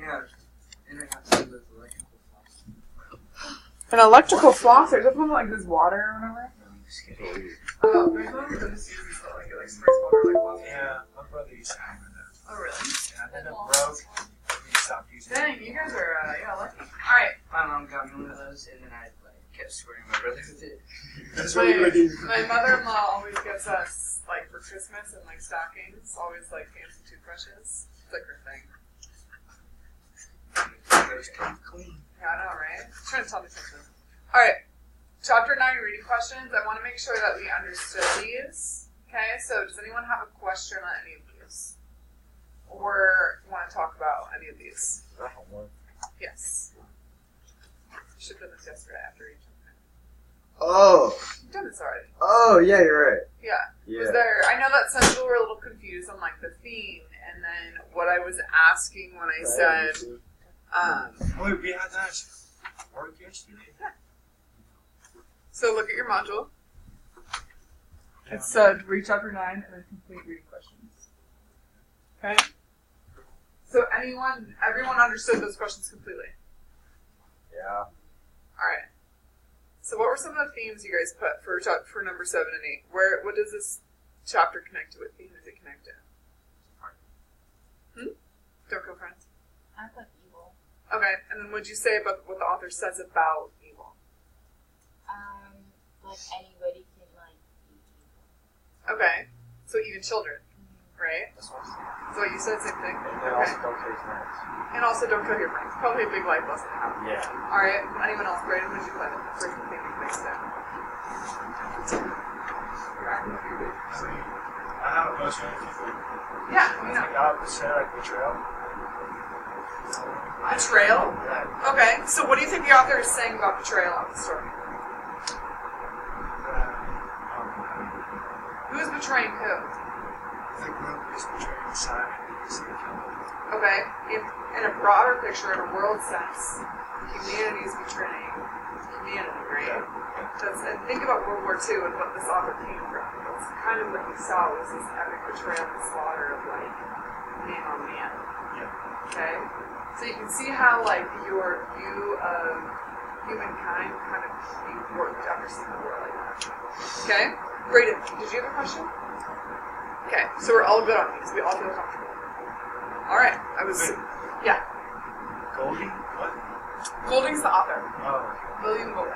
Yeah. And I got some of those electrical floss. An electrical flosser? Is that one like this water or whatever? I'm just kidding. Oh, there's one that just uses like it like sprays water like water. Yeah, my brother used to have that. Oh really? Yeah, then it broke. He stopped using it. Dang, you guys are lucky. Alright. My mom got me one of those, and then I kept squirting my brother with it. That's what you would do. My mother-in-law always gets us like for Christmas and like stockings, always like fancy toothbrushes. It's like her thing. Clean. Yeah, I know, right? She's trying to tell me something. Alright. Chapter 9 reading questions. I want to make sure that we understood these. Okay, so does anyone have a question on any of these? Or want to talk about any of these? I have one. Yes. You should have done this yesterday after each of them. Oh. You've done this already. Oh, yeah, you're right. Yeah. Yeah. Was there? I know that some people were a little confused on like the theme, and then what I was asking when I said, Wait, we had that work yesterday? so look at your module. It said read chapter 9 and then complete reading questions. Okay. So everyone understood those questions completely. Yeah. All right. So what were some of the themes you guys put for number 7 and 8? What does this chapter connect to? What theme does it connect to? Don't go, friends. I put evil. Okay, and then what'd you say about what the author says about evil? Like anybody can like be evil. Okay, so even children, right? That's what So you said same thing. And Okay. also don't take friends. And also don't kill your friends. Probably a big life lesson to have. Yeah. All right. Anyone else? Brandon, what did you put? First thing that makes sense. I have a question. Yeah. I You know. think I would say like betrayal. Betrayal. Yeah. Okay. So what do you think the author is saying about betrayal in the story? Who's betraying who? I think Luke is betraying Simon and he's going to kill him. Okay. In a broader picture, in a world sense, humanity is betraying humanity, right? And think about World War II and what this author came from. It's kind of what he saw was this epic betrayal and slaughter of like man on man. Yeah. Okay? So you can see how like your view of humankind kind of be warped after seeing the war like that. Okay? Brayden, did you have a question? Okay, so we're all good on these. We all feel comfortable. Alright, yeah. Goldie? What? Golding's the author. Oh. William Golding.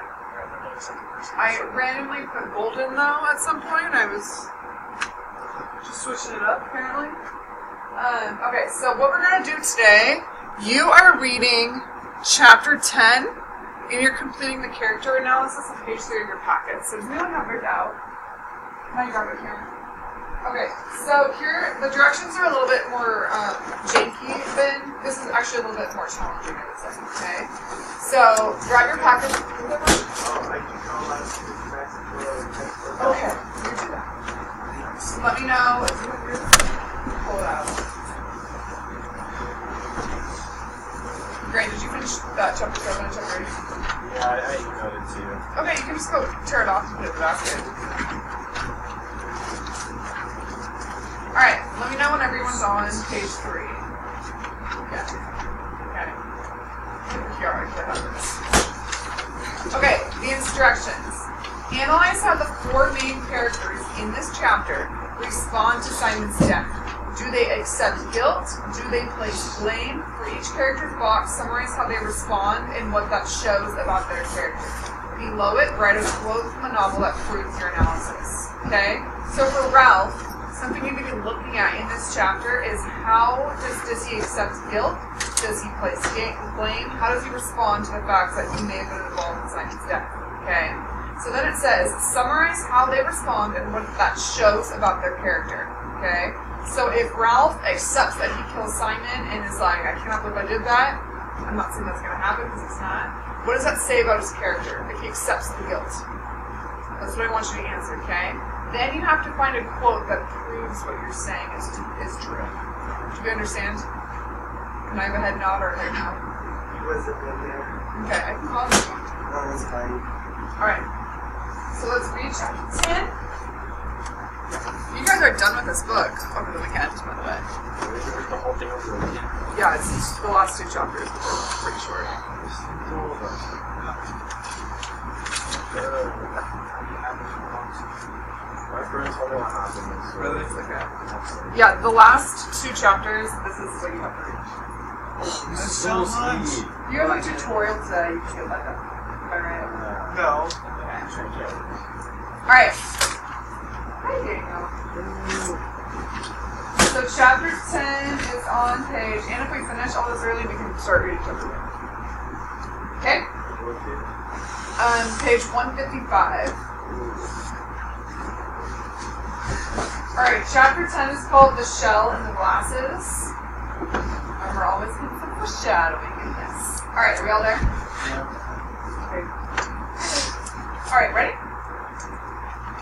I I randomly put Golden though at some point. I was just switching it up apparently. Okay, so what we're going to do today, you are reading chapter 10 and you're completing the character analysis on page 3 of your packet. So does anyone have theirs out? Can I grab it here? Okay, so here the directions are a little bit more janky than this is actually a little bit more challenging, I would say. Okay, so grab your packet. Okay, you do that. So let me know if you pull it out. Great, did you finish that chapter 7 and chapter 8? Yeah, I emailed it to you. Okay, you can just go tear it off and put it in the basket. Alright, let me know when everyone's on page 3. Yeah. Okay. Here, I have this. Okay, the instructions. Analyze how the 4 main characters in this chapter respond to Simon's death. Do they accept guilt? Do they place blame? For each character's box, summarize how they respond and what that shows about their character. Below it, write a quote from a novel that proves your analysis. Okay? So for Ralph, something you need to be looking at in this chapter is how does he accept guilt? Does he place blame? How does he respond to the fact that he may have been involved in Simon's death? Okay? So then it says, summarize how they respond and what that shows about their character. Okay? So if Ralph accepts that he killed Simon and is like, I cannot believe I did that, I'm not saying that's going to happen because it's not. What does that say about his character if he accepts the guilt? That's what I want you to answer, okay? Then you have to find a quote that proves what you're saying is true. Do you understand? Can I have a head nod or a head nod? He wasn't in there. Okay, I can call you. No, it's fine. Alright. So let's read chapter 10. You guys are done with this book over the weekend, by the way. The whole thing over again. Yeah, it's the last two chapters, but they're pretty short. My friends told me what happened. Really? It's okay. Yeah, the last two chapters, this is what you have to read. That's so much. You have a tutorial today, you should get that done. Am I right? No. Alright. Hi, Daniel. So chapter 10 is on page, and if we finish all this early, we can start reading chapter 1. Okay? Page 155. Alright, chapter 10 is called The Shell and the Glasses. Remember, always getting some foreshadowing in this. Alright, are we all there? Okay. Alright, ready?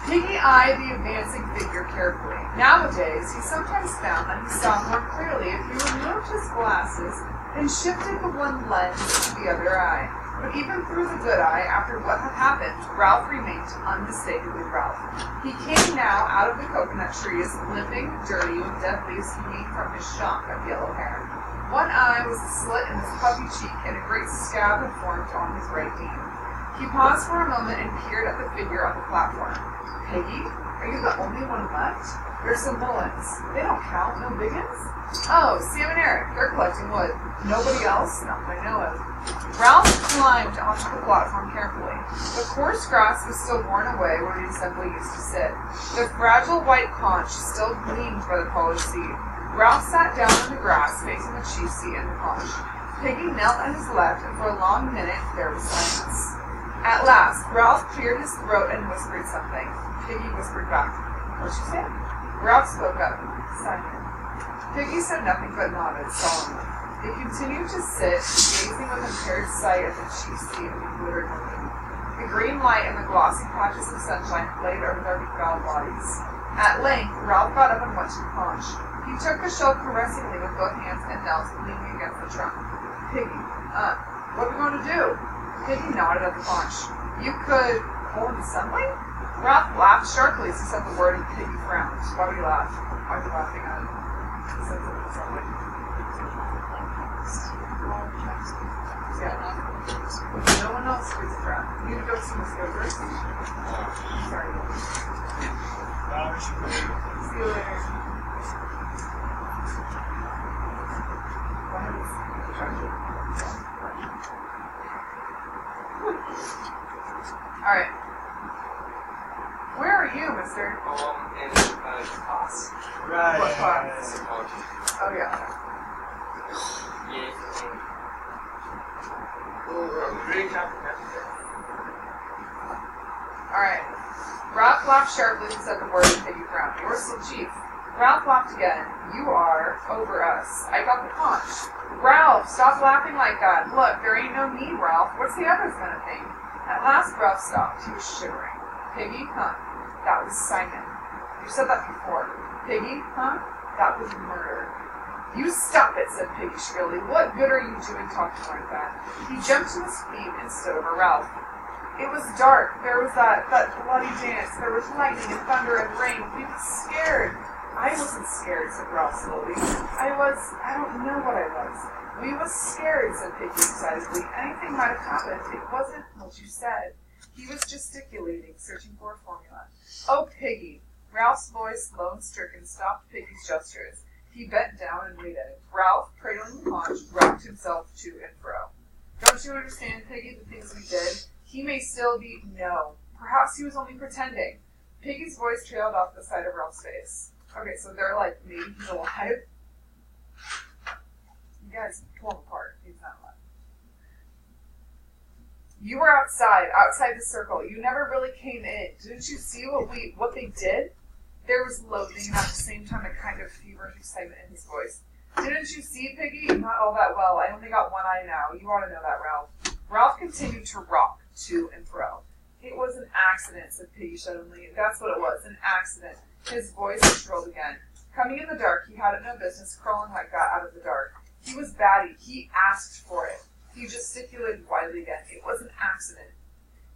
Piggy eyed the advancing figure carefully. Nowadays, he sometimes found that he saw more clearly if he removed his glasses and shifted the one lens to the other eye. But even through the good eye, after what had happened, Ralph remained unmistakably Ralph. He came now out of the coconut trees, limping, dirty, with dead leaves hanging from his shock of yellow hair. One eye was a slit in his puffy cheek, and a great scab had formed on his right knee. He paused for a moment and peered at the figure on the platform. Peggy, are you the only one left? There's some Mullins. They don't count, no biggins? Oh, Sam and Eric, they're collecting wood. Nobody else? Not that I know of. Ralph climbed onto the platform carefully. The coarse grass was still worn away where the assembly used to sit. The fragile white conch still gleamed by the polished seat. Ralph sat down on the grass, facing the chief seat and the conch. Peggy knelt at his left, and for a long minute there was silence. At last, Ralph cleared his throat and whispered something. Piggy whispered back. What'd you say? Ralph spoke up. Simon. Piggy said nothing but nodded solemnly. They continued to sit, gazing with impaired sight at the chief's seat and the glittered moon. The green light and the glossy patches of sunshine played over their befouled bodies. At length, Ralph got up and went to the conch. He took the shell caressingly with both hands and knelt, leaning against the trunk. Piggy, what are we going to do? Piggy nodded at the conch. You could hold the sunlight? Ralph laughed sharply as he said the word, and Piggy frowned. Why would he laugh? Why was he laughing at it? He said something the sunlight. Yeah. No one else is around. You need to go see Miss Gilbert. Sorry. See you later. Alright. Where are you, mister? In class. Right. What class? Psychology. Oh, yeah. Yeah. Reading chapter 10. Alright. Ralph laughed sharply and said the word and Piggy frowned. You're still chief. Ralph laughed again. You are over us. I got the conch. Ralph, stop laughing like that. Look, there ain't no need, Ralph. What's the others gonna think? At last, Ralph stopped. He was shivering. Piggy, huh? That was Simon. You said that before. Piggy, huh? That was murder. You stop it, said Piggy shrilly. What good are you doing talking like that? He jumped to his feet and stood over Ralph. It was dark. There was that bloody dance. There was lightning and thunder and rain. We were scared. I wasn't scared, said Ralph slowly. I don't know what I was. We was scared, said Piggy excitedly. Anything might have happened. It wasn't what you said. He was gesticulating, searching for a formula. Oh, Piggy. Ralph's voice, low and stricken, stopped Piggy's gestures. He bent down and waited. Ralph, cradling the conch, rocked himself to and fro. Don't you understand, Piggy, the things we did? He may still be... No. Perhaps he was only pretending. Piggy's voice trailed off the side of Ralph's face. Okay, so they're like, maybe he's alive. You guys pull him apart. He's not alive. You were outside the circle. You never really came in. Didn't you see what they did? There was loathing and at the same time a kind of feverish excitement in his voice. Didn't you see, Piggy? Not all that well. I only got one eye now. You ought to know that, Ralph. Ralph continued to rock to and fro. It was an accident, said Piggy suddenly. That's what it was, an accident. His voice shrilled again. Coming in the dark, he hadn't no business crawling like that out of the dark. He was batty. He asked for it. He gesticulated widely again. It was an accident.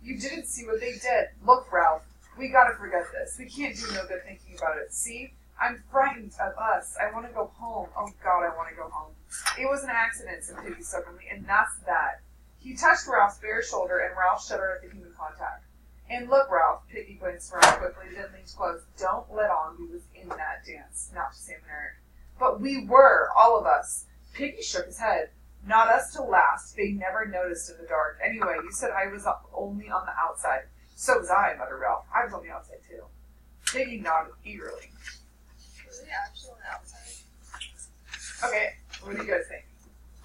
You didn't see what they did. Look, Ralph. We gotta forget this. We can't do no good thinking about it. See? I'm frightened of us. I want to go home. Oh, God, I want to go home. "It was an accident," said Piggy stubbornly, "and that's that." He touched Ralph's bare shoulder, and Ralph shuddered at the human contact. "And look, Ralph," Piggy glanced around quickly, then leaned close. "Don't let on we was in that dance," not to Sam and Eric. "But we were, all of us." Piggy shook his head. "Not us till last. They never noticed in the dark. Anyway, you said I was only on the outside." "So was I," muttered Ralph. "I was on the outside, too." Piggy nodded eagerly. Was they actually on the outside? Okay, what do you guys think?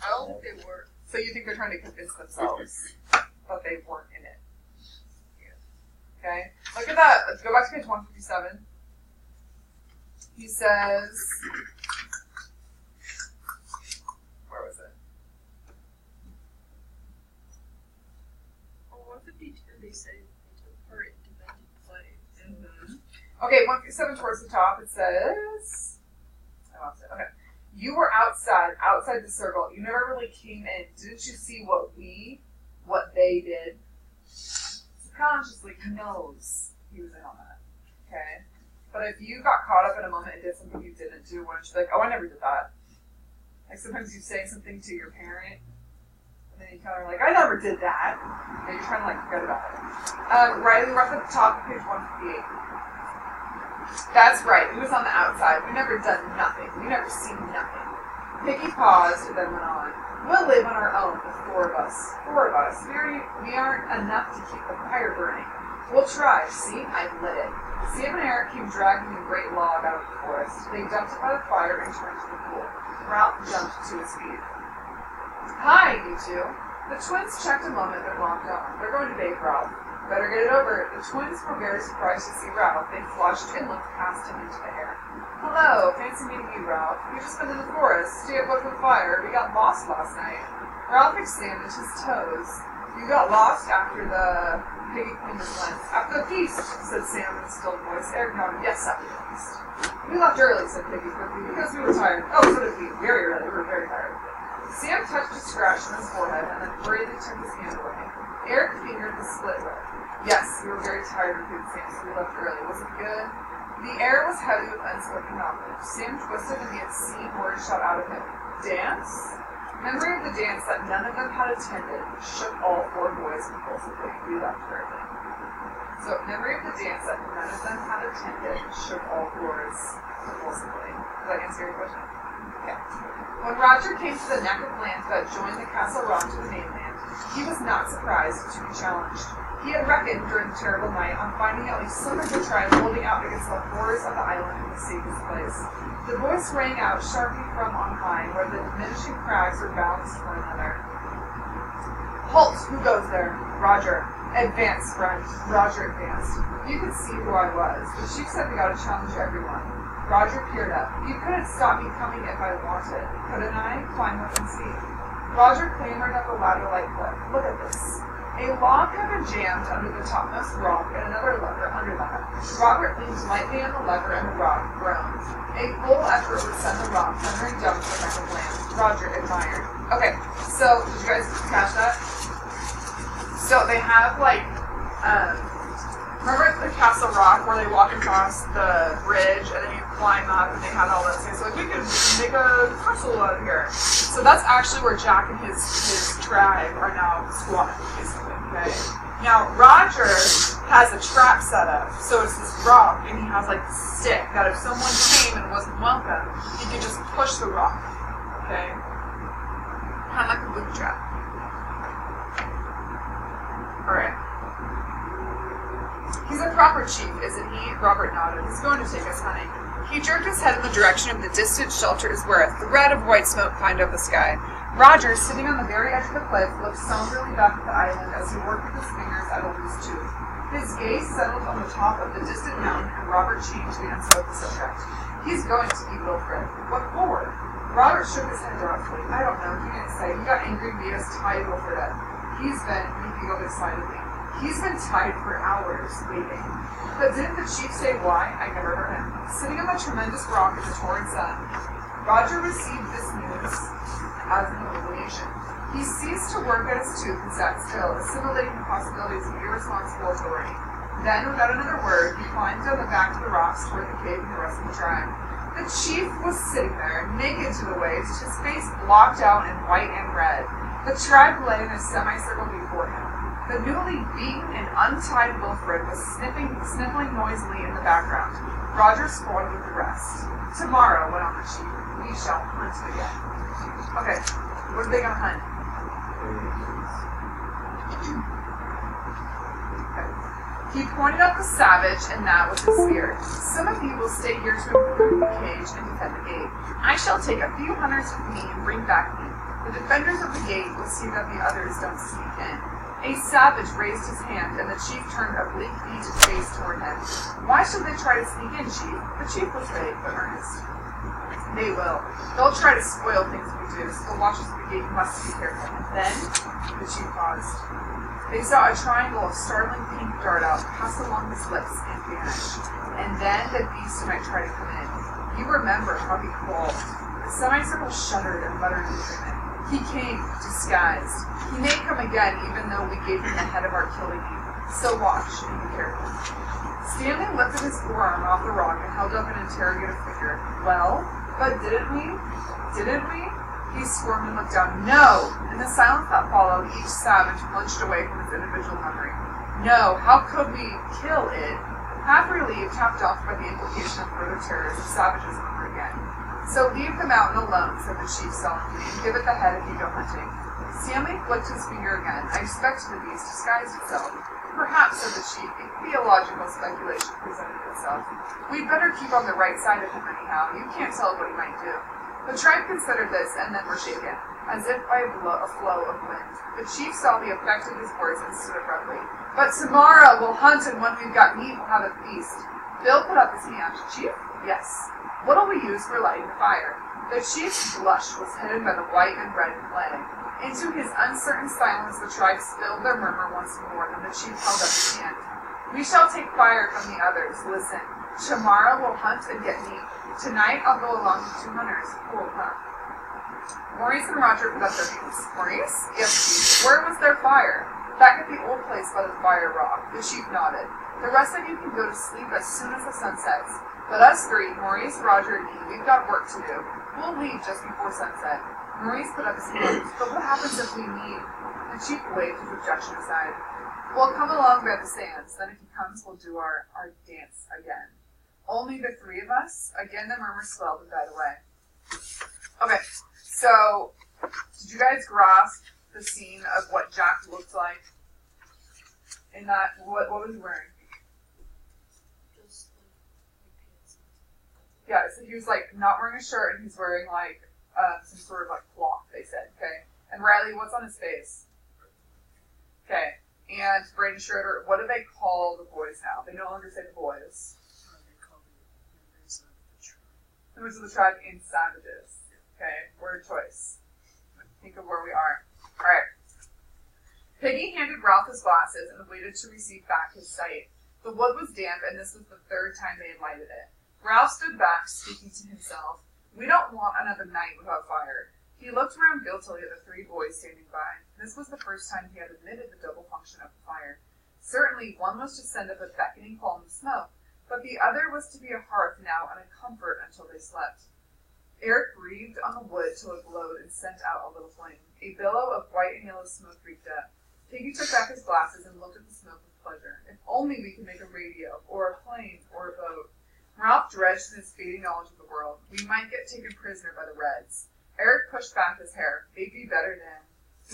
I don't think they were. So you think they're trying to convince themselves that they weren't in it? Okay, look at that. Let's go back to page 157. He says, where was it? On 152, they say they took part in demented play. Okay, 157 towards the top, it says, I lost it, okay. "You were outside the circle. You never really came in. Didn't you see what they did?" Subconsciously, he knows he was in on that, okay? But if you got caught up in a moment and did something you didn't do, wouldn't you be like, "Oh, I never did that"? Like sometimes you say something to your parent, and then you kind of are like, "I never did that." And you're trying to like forget about it. Riley, we're at the top of page 158. "That's right, we was on the outside. We never done nothing. We never seen nothing." Piggy paused and then went on. "We'll live on our own, the four of us. Four of us. We aren't enough to keep the fire burning. We'll try. See, I've lit it." Sam and Eric came dragging a great log out of the forest. They dumped it by the fire and turned to the pool. Ralph jumped to his feet. "Hi, you two." The twins checked a moment then walked on. "They're going to bathe, Ralph." "Better get it over." The twins were very surprised to see Ralph. They flushed and looked past him into the air. "Hello, fancy meeting you, Ralph. We've just been in the forest. Stay up with the fire. We got lost last night." Ralph examined his toes. "You got lost after the..." Piggy cleaned his lens. "After the feast," said Sam in a still voice. Eric nodded. "Yes, after the feast." "We left early," said Piggy quickly, "because we were tired." "Oh, so did we. Very early. We were very tired." Sam touched a scratch on his forehead and then hurriedly took his hand away. Eric fingered the split lip. "Yes, we were very tired," repeated Sam, "so we left early. Was it good?" The air was heavy with unspoken knowledge. Sam twisted and he had seen words shot out of him. "Dance?" Memory of the dance that none of them had attended shook all four boys impulsively. We left early. So, memory of the dance that none of them had attended shook all boys impulsively. Does that answer your question? Okay. When Roger came to the neck of land that joined the Castle Rock to the mainland, he was not surprised to be challenged. He had reckoned during the terrible night on finding at least some of the tribe holding out against the horrors of the island in the safest place. The voice rang out sharply from on high, where the diminishing crags were balanced one another. "Halt! Who goes there?" "Roger." "Advance, friend." Roger advanced. You could see who I was. The chief said we gotta challenge everyone. Roger peered up. "You couldn't stop me coming if I wanted. Couldn't I? Climb up and see." Roger clambered up a ladder-like cliff. "Look at this." A log had been jammed under the topmost rock and another lever under that. Robert leaned lightly on the lever and the rock groaned. A full effort would send the rock thundering down to the neck of land. Roger admired. Okay, so did you guys catch that? So they have like, remember at the Castle Rock where they walk across the bridge and then you climb up and they had all this things. So like we could make a castle out of here. So that's actually where Jack and his tribe are now squatting, basically. Okay. Now Roger has a trap set up, so it's this rock, and he has like the stick that if someone came and wasn't welcome, he could just push the rock. Okay. Kind of like a booby trap. All right. He's a proper chief, isn't he? Robert nodded. He's going to take us hunting. He jerked his head in the direction of the distant shelters where a thread of white smoke climbed up the sky. Roger, sitting on the very edge of the cliff, looked somberly back at the island as he worked with his fingers at a loose tooth. His gaze settled on the top of the distant mountain, and Robert changed the unspoken subject. "He's going to eat Wilfred." "What for?" Robert shook his head doubtfully. "I don't know. He didn't say. He got angry and made us tie Wilfred up. He giggled excitedly. He's been tied for hours, waiting." "But didn't the chief say why?" "I never heard him." Sitting on the tremendous rock in the torrid sun, Roger received this news as an illumination. He ceased to work at his tooth and sat still, assimilating the possibilities of irresponsible authority. Then, without another word, he climbed down the back of the rocks toward the cave and the rest of the tribe. The chief was sitting there, naked to the waist, his face blocked out in white and red. The tribe lay in a semicircle before him. The newly beaten and untied Wilfred was sniffling noisily in the background. Roger squatted with the rest. Tomorrow, went on the chief, we shall hunt again. Okay, what are they gonna hunt? He pointed out the savage, and that was his spear. Some of you will stay here to improve the cage and defend the gate. I shall take a few hunters with me and bring back meat. The defenders of the gate will see that the others don't sneak in. A savage raised his hand, and the chief turned a bleak-beaked face toward him. Why should they try to sneak in, chief? The chief was vague but earnest. They will. They'll try to spoil things we do, so the watchers of the gate must be careful. And then, the chief paused. They saw a triangle of startling pink dart out, pass along his lips, and vanish. And then the beast might try to come in. You remember how he crawled. The semicircle shuddered and muttered in agreement. He came, disguised. He may come again, even though we gave him the head of our killing you. So watch and be careful. Stanley lifted his forearm off the rock and held up an interrogative finger. Well, but didn't we? Didn't we? He squirmed and looked down. No! In the silence that followed, each savage flinched away from his individual memory. No, how could we kill it? Half relieved, half daunted by the implication of further terrors, the savages murmured again. So leave the mountain alone, said the chief solemnly, and give it the head if you go hunting. Stanley flicked his finger again. I expect the beast disguised itself. Perhaps, said the chief, a theological speculation presented itself. We'd better keep on the right side of him anyhow. You can't tell what he might do. The tribe considered this, and then were shaken, as if by a flow of wind. The chief saw the effect of his words and stood abruptly. But tomorrow we'll hunt, and when we've got meat, we'll have a feast. Bill put up his hand. Chief? Yes. What'll we use for lighting the fire? The chief's blush was hidden by the white and red clay. Into his uncertain silence the tribe spilled their murmur once more, and the chief held up his hand. We shall take fire from the others. Listen. Tomorrow we'll hunt and get meat. Tonight I'll go along with 2 hunters. Cool, huh? Maurice and Roger put up their hands. Maurice? Yes, chief. Where was their fire? Back at the old place by the fire rock. The chief nodded. The rest of you can go to sleep as soon as the sun sets. But us 3, Maurice, Roger, and me, we've got work to do. We'll leave just before sunset. Maurice put up his hand. But what happens if we meet? The chief waved his objection aside. We'll come along by the sands. Then if he comes, we'll do our dance again. Only the 3 of us? Again, the murmur swelled and died away. Okay, so did you guys grasp the scene of what Jack looked like? In that, what was he wearing? Just like pants. Yeah, so he was like not wearing a shirt, and he's wearing like some sort of like cloth. They said, okay. And Riley, what's on his face? Okay, and Brayden Schroeder. What do they call the boys now? They no longer say the boys. Members of the tribe and savages. Okay, word choice. Think of where we are. Alright. Piggy handed Ralph his glasses and waited to receive back his sight. The wood was damp, and this was the 3rd time they had lighted it. Ralph stood back, speaking to himself. We don't want another night without fire. He looked around guiltily at the 3 boys standing by. This was the first time he had admitted the double function of the fire. Certainly, one was to send up a beckoning column of smoke, but the other was to be a hearth now and a comfort until they slept. Eric breathed on the wood till it glowed and sent out a little flame. A billow of white and yellow smoke reeked up. Piggy took back his glasses and looked at the smoke with pleasure. If only we could make a radio, or a plane, or a boat. Ralph dredged in his fading knowledge of the world. We might get taken prisoner by the Reds. Eric pushed back his hair. They'd be better than.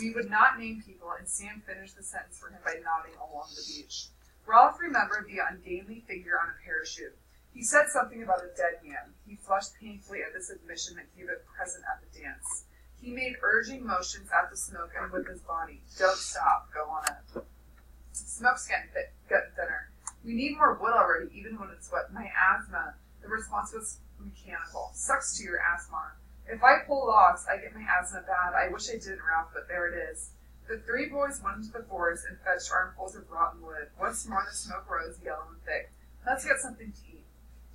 We would not name people, and Sam finished the sentence for him by nodding along the beach. Ralph remembered the ungainly figure on a parachute. He said something about a dead man. He flushed painfully at this admission that he had been present at the dance. He made urging motions at the smoke and with his body. Don't stop. Go on up. Smoke's getting thinner. We need more wood already, even when it's wet. My asthma. The response was mechanical. Sucks to your asthma. If I pull logs, I get my asthma bad. I wish I didn't, Ralph, but there it is. The 3 boys went into the forest and fetched armfuls of rotten wood. Once more the smoke rose yellow and thick. Let's get something to eat.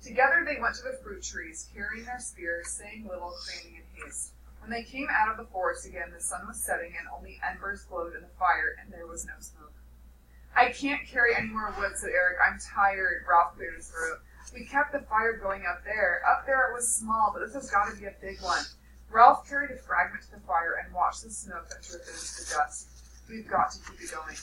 Together they went to the fruit trees, carrying their spears, saying little, craning in haste. When they came out of the forest again, the sun was setting and only embers glowed in the fire, and there was no smoke. I can't carry any more wood, said Eric. I'm tired. Ralph cleared his throat. We kept the fire going up there. Up there it was small, but this has got to be a big one. Ralph carried a fragment to the fire and watched the smoke that drifted into the dust. We've got to keep it going.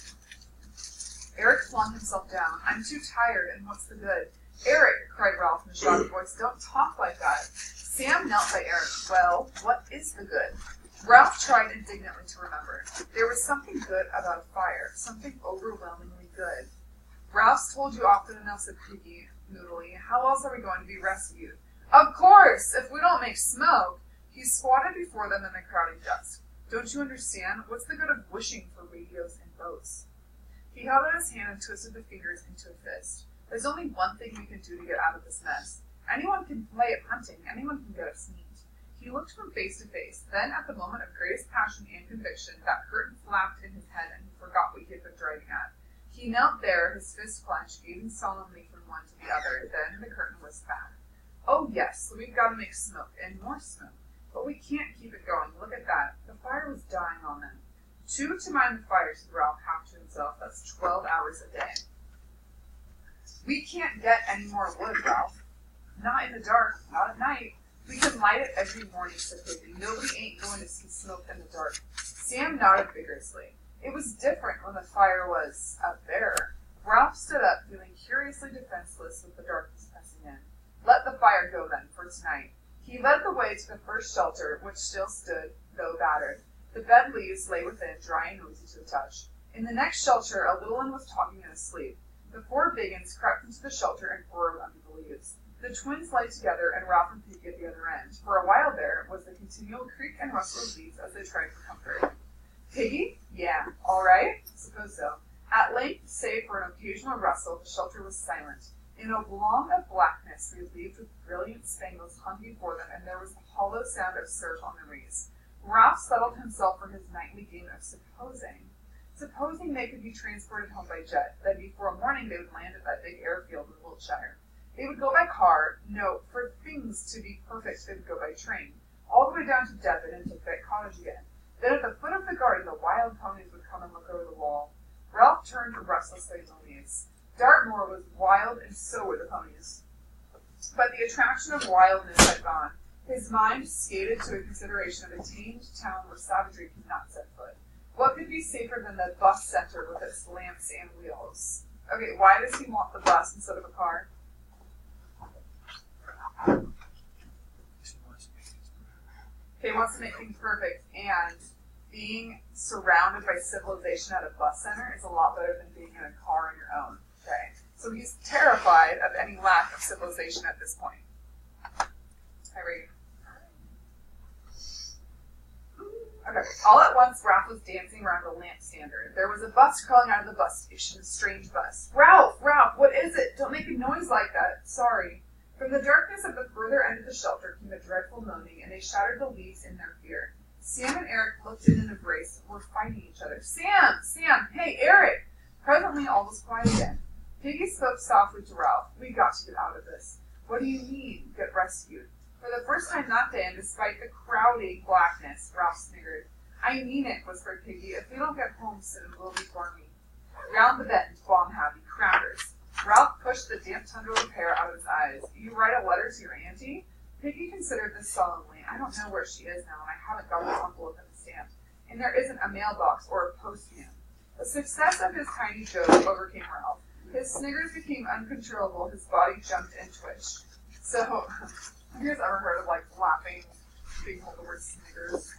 Eric flung himself down. I'm too tired, and what's the good? Eric, cried Ralph in a shocked voice, don't talk like that. Sam knelt by Eric. Well, what is the good? Ralph tried indignantly to remember. There was something good about a fire, something overwhelmingly good. Ralph's told you often enough, said Piggy moodily. How else are we going to be rescued? Of course, if we don't make smoke. He squatted before them in the crowding dusk. Don't you understand? What's the good of wishing for radios and boats? He held out his hand and twisted the fingers into a fist. There's only one thing we can do to get out of this mess. Anyone can play at hunting. Anyone can get us meat. He looked from face to face. Then, at the moment of greatest passion and conviction, that curtain flapped in his head and he forgot what he had been driving at. He knelt there, his fist clenched, gazing solemnly from one to the other. Then the curtain whisked back. Oh yes, we've got to make smoke, and more smoke. But we can't keep it going. Look at that. The fire was dying on them. 2 to mind the fire, said Ralph half to himself. That's 12 hours a day. We can't get any more wood, Ralph. Not in the dark, not at night. We can light it every morning, said Piggy. Nobody ain't going to see smoke in the dark. Sam nodded vigorously. It was different when the fire was up there. Ralph stood up, feeling curiously defenseless with the darkness pressing in. Let the fire go then, for tonight. He led the way to the first shelter, which still stood, though battered. The bed leaves lay within, dry and noisy to the touch. In the next shelter, a little one was talking and asleep. The 4 big uns crept into the shelter and burrowed under the leaves. The twins lay together, and Ralph and Piggy at the other end. For a while there was the continual creak and rustle of leaves as they tried for comfort. Piggy? Yeah. All right? Suppose so. At length, save for an occasional rustle, the shelter was silent. An oblong of blackness, relieved with brilliant spangles, hung before them, and there was the hollow sound of surf on the reeds. Ralph settled himself for his nightly game of supposing. Supposing they could be transported home by jet, then before morning they would land at that big airfield in Wiltshire. They would go by car. No, for things to be perfect, they would go by train, all the way down to Devon and to Beck Cottage again. Then at the foot of the garden, the wild ponies would come and look over the wall. Ralph turned restlessly to the leaves. Dartmoor was wild, and so were the ponies. But the attraction of wildness had gone. His mind skated to a consideration of a tamed town where savagery could not set foot. What could be safer than the bus center with its lamps and wheels? Okay, why does he want the bus instead of a car? He wants to make things perfect, and being surrounded by civilization at a bus center is a lot better than being in a car on your own. Okay, so he's terrified of any lack of civilization at this point. Hi, Reagan. Okay, all at once, Ralph was dancing around a lamp standard. There was a bus crawling out of the bus station, a strange bus. Ralph, what is it? Don't make a noise like that. Sorry. From the darkness of the further end of the shelter came a dreadful moaning, and they shattered the leaves in their fear. Sam and Eric looked in an embrace, were fighting each other. Sam, hey, Eric! Presently all was quiet again. Piggy spoke softly to Ralph. We got to get out of this. What do you mean, get rescued? For the first time that day, and despite the crowding blackness, Ralph sniggered. I mean it, whispered Piggy. If we don't get home soon, we'll be stormy. Round the bend, bomb-happy, crackers. Ralph pushed the damp tundra of hair out of his eyes. You write a letter to your auntie? Piggy considered this solemnly. I don't know where she is now, and I haven't got the envelope and the stamp. And there isn't a mailbox or a postman. The success of his tiny joke overcame Ralph. His sniggers became uncontrollable, his body jumped and twitched. So, have you guys ever heard of, laughing, being called the word sniggers?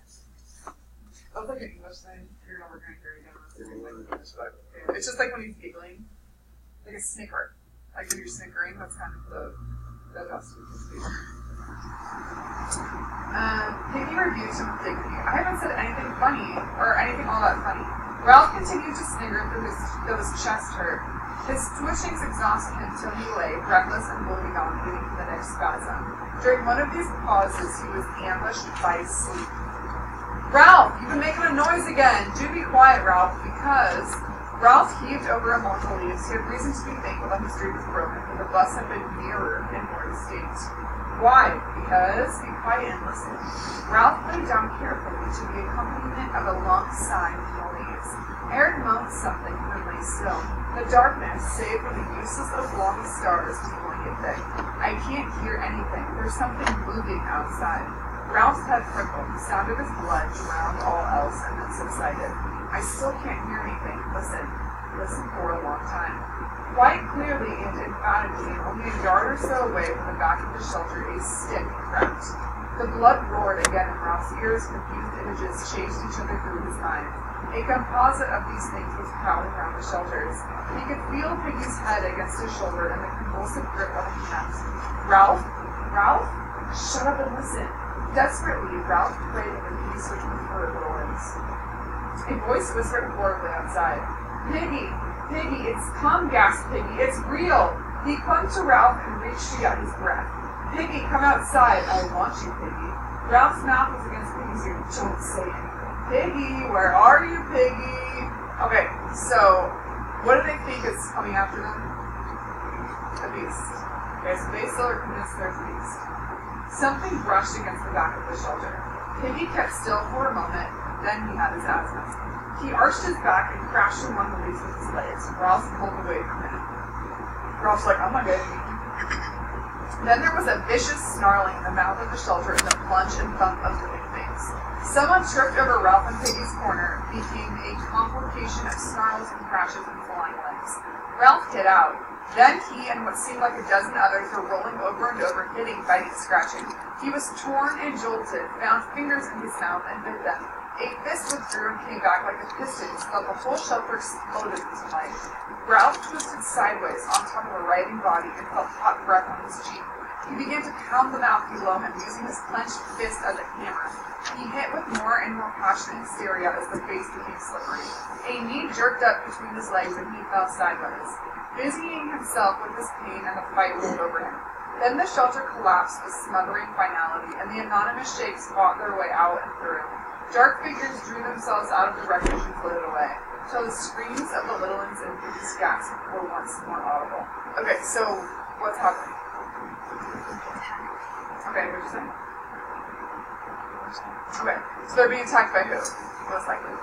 That was like an English thing. You're never going to hear it again. It's just like when he's giggling. Like a snicker. Like when you're snickering, that's kind of the best we can speak. Piggy rebuked him with dignity. I haven't said anything funny, or anything all that funny. Ralph continued to snigger though his chest hurt. His twitchings exhausted him till he lay, breathless and woebegone, waiting for the next spasm. During one of these pauses, he was ambushed by sleep. Ralph, you've been making a noise again. Do be quiet, Ralph, because... Ralph heaved over among the leaves. He had reason to be thankful that his street was broken, for the bus had been nearer and more distinct. Why? Because, be quiet and listen. Ralph lay down carefully, to the accompaniment of a long sigh from the leaves. Eric moaned something and then lay still. The darkness, save for the useless oblong stars, was blowing it thick. I can't hear anything. There's something moving outside. Ralph's head prickled. The sound of his blood drowned all else and then subsided. I still can't hear anything. Listen. Listen for a long time. Quite clearly and emphatically, only a yard or so away from the back of the shelter, a stick cracked. The blood roared again in Ralph's ears. Confused images chased each other through his mind. A composite of these things was prowling around the shelters. He could feel Piggy's head against his shoulder and the convulsive grip of his neck. Ralph? Ralph? Shut up and listen. Desperately, Ralph prayed in the peace which preferred little limbs. A voice whispered horribly outside. Piggy! Piggy, it's come, gasped Piggy. It's real! He clung to Ralph and reached to get his breath. Piggy, come outside. I want you, Piggy. Ralph's mouth was against Piggy's ear. Don't say anything. Piggy, where are you, Piggy? Okay, so what do they think is coming after them? A beast. Okay, so they still are convinced there's a beast. Something brushed against the back of the shelter. Piggy kept still for a moment, then he had his asthma. He arched his back and crashed among the leaves with his legs. Ralph pulled away from him. Ralph's like, oh my god. Then there was a vicious snarling in the mouth of the shelter and the plunge and thump of living things. Someone tripped over Ralph and Piggy's corner, became a complication of snarls and crashes and flying legs. Ralph hit out. Then he and what seemed like a dozen others were rolling over and over, hitting, biting, scratching. He was torn and jolted, found fingers in his mouth and bit them. A fist withdrew and came back like a piston, so that the whole shelter exploded into life. Ralph twisted sideways on top of a writhing body and felt hot breath on his cheek. He began to pound the mouth below him, using his clenched fist as a hammer. He hit with more and more passionate hysteria as the face became slippery. A knee jerked up between his legs and he fell sideways. Busying himself with his pain and the fight rolled over him. Then the shelter collapsed with smothering finality, and the anonymous shakes fought their way out and through. Dark figures drew themselves out of the wreckage and floated away, till the screams of the little ones and Piggy's gasp were once more audible. Okay, so what's happening? Okay, what'd you say? Okay, so they're being attacked by who? Most likely.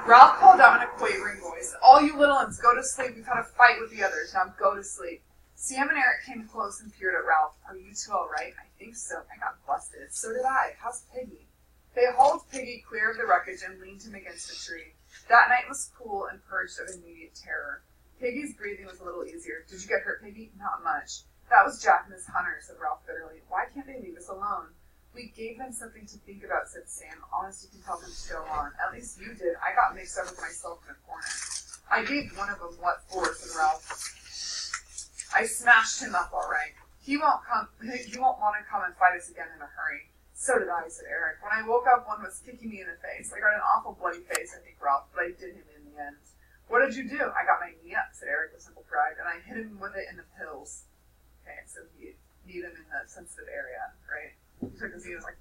Ralph called out in a quavering voice, all you little ones, go to sleep. We've had a fight with the others. Now go to sleep. Sam and Eric came close and peered at Ralph. Are you two all right? I think so. I got busted. So did I. How's Piggy? They hauled Piggy clear of the wreckage and leaned him against a tree. That night was cool and purged of immediate terror. Piggy's breathing was a little easier. Did you get hurt, Piggy? Not much. That was Jack and his hunter, said Ralph bitterly. Why can't they leave us alone? We gave them something to think about, said Sam. Honest, you can tell them to go on. At least you did. I got mixed up with myself in a corner. I gave one of them what for, said Ralph. I smashed him up all right. He won't want to come and fight us again in a hurry. So did I, said Eric. When I woke up, one was kicking me in the face. I got an awful bloody face, I think, Ralph, but I did him in the end. What did you do? I got my knee up, said Eric with simple pride, and I hit him with it in the pills. Okay, so he hit him in the sensitive area, right? He took his knee and was like,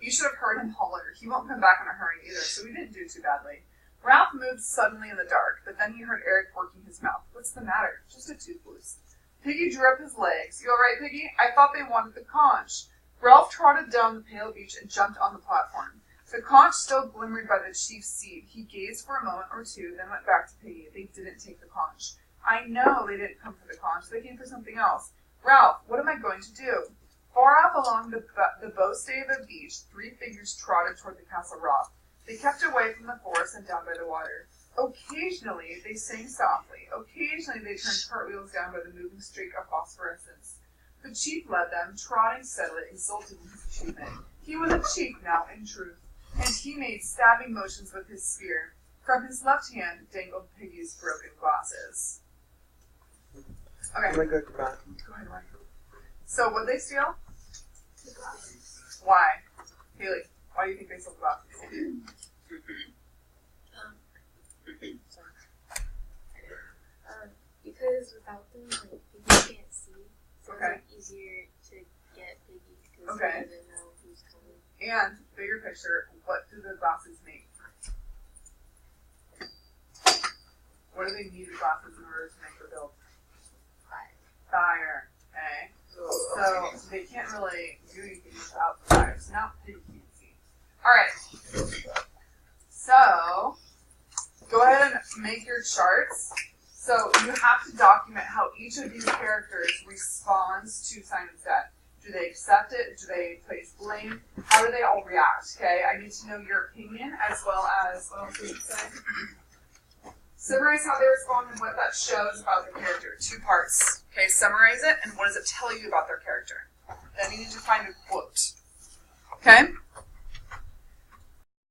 you should have heard him holler. He won't come back in a hurry either, so we didn't do too badly. Ralph moved suddenly in the dark, but then he heard Eric working his mouth. What's the matter? Just a tooth loose. Piggy drew up his legs. You all right, Piggy? I thought they wanted the conch. Ralph trotted down the pale beach and jumped on the platform. The conch still glimmered by the chief's seat. He gazed for a moment or two, then went back to Piggy. They didn't take the conch. I know they didn't come for the conch. They came for something else. Ralph, what am I going to do? Far off along the bow stay of the beach, three figures trotted toward the castle rock. They kept away from the forest and down by the water. Occasionally, they sang softly. Occasionally, they turned cartwheels down by the moving streak of phosphorescence. The chief led them, trotting steadily, exulting in his achievement. He was a chief now, in truth, and he made stabbing motions with his spear. From his left hand dangled Piggy's broken glasses. Okay. I'm gonna go to the bathroom. Go ahead, Ryan. So, what did they steal? Why? Haley, why do you think they stole the glasses? Because without them, like, Piggy can't see, so Okay. it's like, easier to get Piggy because Okay. they doesn't know who's coming. And, bigger picture, what do the glasses make? What do they need the glasses in order to make or build? Fire. Okay. so they can't really do anything without the fire. So now you can't see. Alright. So, go ahead and make your charts. So you have to document how each of these characters responds to Simon's death. Do they accept it? Do they place blame? How do they all react? Okay, I need to know your opinion as well as what else did you say? Summarize how they respond and what that shows about their character. 2 parts. Okay, summarize it and what does it tell you about their character. Then you need to find a quote. Okay?